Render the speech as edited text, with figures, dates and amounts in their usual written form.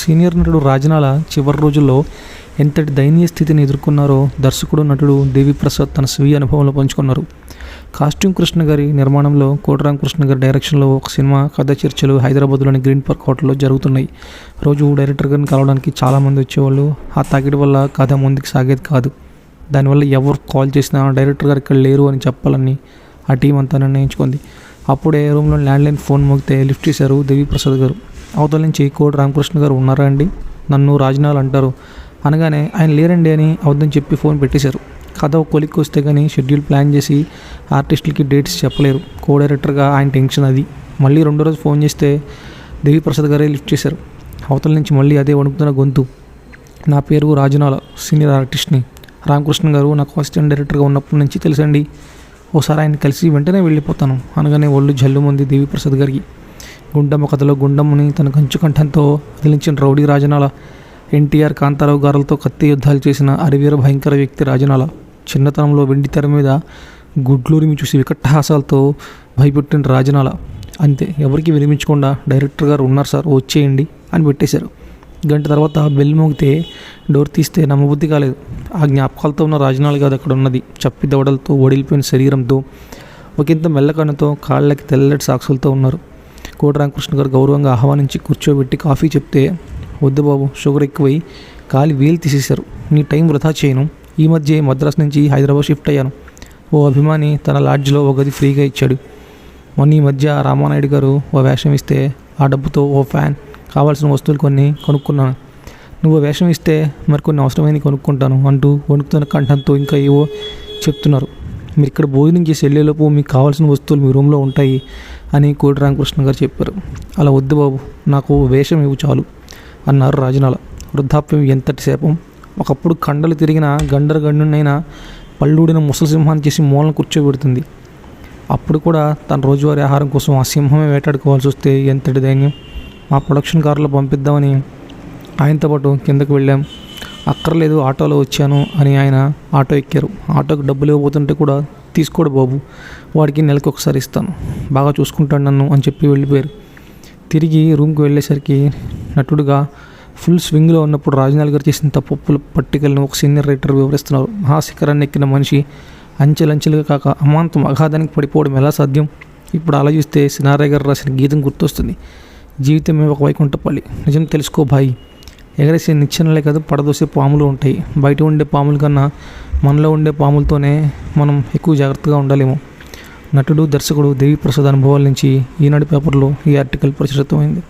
Senior నటుడు రాజనాల చివరి రోజుల్లో ఎంతటి దయనీయ స్థితిని ఎదుర్కొన్నారో దర్శకుడు నటుడు దేవిప్రసాద్ తన స్వీయ అనుభవంలో పంచుకున్నారు. కాస్ట్యూమ్ కృష్ణ గారి నిర్మాణంలో కోటరామకృష్ణ గారి డైరెక్షన్లో ఒక సినిమా కథ చర్చలు హైదరాబాద్లోని గ్రీన్ పార్క్ హోటల్లో జరుగుతున్నాయి. రోజు డైరెక్టర్ గారిని కలవడానికి చాలామంది వచ్చేవాళ్ళు. ఆ తాకిడి వల్ల కథ ముందుకు సాగేది కాదు. దానివల్ల ఎవరు కాల్ చేసినా డైరెక్టర్ గారు ఇక్కడ లేరు అని చెప్పాలని ఆ టీం అంతా నిర్ణయించుకుంది. అప్పుడే రూమ్లో ల్యాండ్లైన్ ఫోన్ మోగితే లిఫ్ట్ చేశారు దేవిప్రసాద్ గారు. అవతల నుంచి కోటరామకృష్ణ గారు ఉన్నారా అండి, నన్ను రాజనాల్ అంటారు అనగానే ఆయన లేరండి అని అవద్దని చెప్పి ఫోన్ పెట్టేశారు. కథ ఒక కొలిక్కి వస్తే కానీ షెడ్యూల్ ప్లాన్ చేసి ఆర్టిస్టులకి డేట్స్ చెప్పలేరు. కో డైరెక్టర్గా ఆయన టెన్షన్ అది. మళ్ళీ రెండో రోజు ఫోన్ చేస్తే దేవిప్రసాద్ గారే లిఫ్ట్ చేశారు. అవతల నుంచి మళ్ళీ అదే వణుకుతున్న గొంతు. నా పేరు రాజనాల, సీనియర్ ఆర్టిస్ట్ని. రామకృష్ణ గారు నాకు అసిస్టెంట్ డైరెక్టర్గా ఉన్నప్పటి నుంచి తెలుసండి. ఓసారి ఆయన కలిసి వెంటనే వెళ్ళిపోతాను అనగానే ఒళ్ళు జల్లుమంది దేవిప్రసాద్ గారికి. గుండమ్మ కథలో గుండమ్మని తన కంచు కంఠంతో వదిలించిన రౌడీ రాజనాల. ఎన్టీఆర్, కాంతారావు గారులతో కత్తి యుద్ధాలు చేసిన అరివీర భయంకర వ్యక్తి రాజనాల. చిన్నతనంలో వెండి తెర మీద గుడ్లూరిమి చూసి వికట్టహాసాలతో భయపెట్టిన రాజనాల. అంతే, ఎవరికి వినిపించకుండా డైరెక్టర్ గారు ఉన్నారు సార్ వచ్చేయండి అని పెట్టేశారు. గంట తర్వాత బెల్ మోగితే డోర్ తీస్తే నమ్మబుద్ధి కాలేదు. ఆ జ్ఞాపకాలతో ఉన్న రాజనాల గారు అక్కడ ఉన్నది. చప్పి దవడలతో ఓడిలిపోయిన శరీరంతో ఒకంత మెల్లకన్నుతో కాళ్ళకి తెల్లటి సాక్సులతో ఉన్నారు. కోటరామకృష్ణ గారు గౌరవంగా ఆహ్వానించి కూర్చోబెట్టి కాఫీ చెప్తే, వద్దు బాబు షుగర్ ఎక్కువై కాలి వేలు తీసేశారు, నీ టైం వృధా చేయను. ఈ మధ్య మద్రాసు నుంచి హైదరాబాద్ షిఫ్ట్ అయ్యాను. ఓ అభిమాని తన లాడ్జ్లో ఒక గది ఫ్రీగా ఇచ్చాడు. మొన్న ఈ మధ్య రామానాయుడు గారు ఓ వేషం ఇస్తే ఆ డబ్బుతో ఓ ఫ్యాన్, కావాల్సిన వస్తువులు కొన్ని కొనుక్కున్నాను. నువ్వు వేషం ఇస్తే మరికొన్ని అవసరమైనవి కొనుక్కుంటాను అంటూ వణుకుతున్న కంఠంతో ఇంకా ఏవో చెప్తున్నారు. మీరు ఇక్కడ భోజనం చేసి వెళ్ళేలోపు మీకు కావాల్సిన వస్తువులు మీ రూమ్లో ఉంటాయి అని కోటరామకృష్ణ గారు చెప్పారు. అలా వద్దు బాబు, నాకు వేషం ఇవ్వు చాలు అన్నారు రాజనాల. వృద్ధాప్యం ఎంతటి శాపం. ఒకప్పుడు కండలు తిరిగిన గండరగండునైనా పళ్ళూడిన ముసలి సింహాన్ని చేసి మూలను కూర్చోబెడుతుంది. అప్పుడు కూడా తన రోజువారీ ఆహారం కోసం ఆ సింహమే వేటాడుకోవాల్సి వస్తే ఎంతటి ధైర్యం. మా ప్రొడక్షన్ కారులో పంపిద్దామని ఆయనతో పాటు కిందకు వెళ్ళాం. అక్కర్లేదు ఆటోలో వచ్చాను అని ఆయన ఆటో ఎక్కారు. ఆటోకి డబ్బులు ఇవ్వబోతుంటే కూడా తీసుకోడు బాబు, వాడికి నెలకు ఒకసారి ఇస్తాను, బాగా చూసుకుంటాడు నన్ను అని చెప్పి వెళ్ళిపోయారు. తిరిగి రూమ్కి వెళ్ళేసరికి నటుడుగా ఫుల్ స్వింగ్లో ఉన్నప్పుడు రాజనాల్ గారు చేసిన తప్పుల పట్టికలను ఒక సీనియర్ రైటర్ వివరిస్తున్నారు. మహాశిఖరాన్ని ఎక్కిన మనిషి అంచెలంచెలుగా కాక అమాంతం అగాధానికి పడిపోవడం ఎలా సాధ్యం? ఇప్పుడు ఆలోచిస్తే సినారయ్య గారు రాసిన గీతం గుర్తొస్తుంది. జీవితమే ఒక వైకుంఠపల్లి, నిజం తెలుసుకో భాయి. ఎగరేసే నిచ్చెనలే కాదు పడదోసే పాములు ఉంటాయి. బయట ఉండే పాముల కన్నా మనలో ఉండే పాములతోనే మనం ఎక్కువ జాగ్రత్తగా ఉండాలేమో. నటుడు, దర్శకుడు దేవిప్రసాద్ అనుభవాల నుంచి ఈనాడు పేపర్లో ఈ ఆర్టికల్ ప్రచురితమైంది.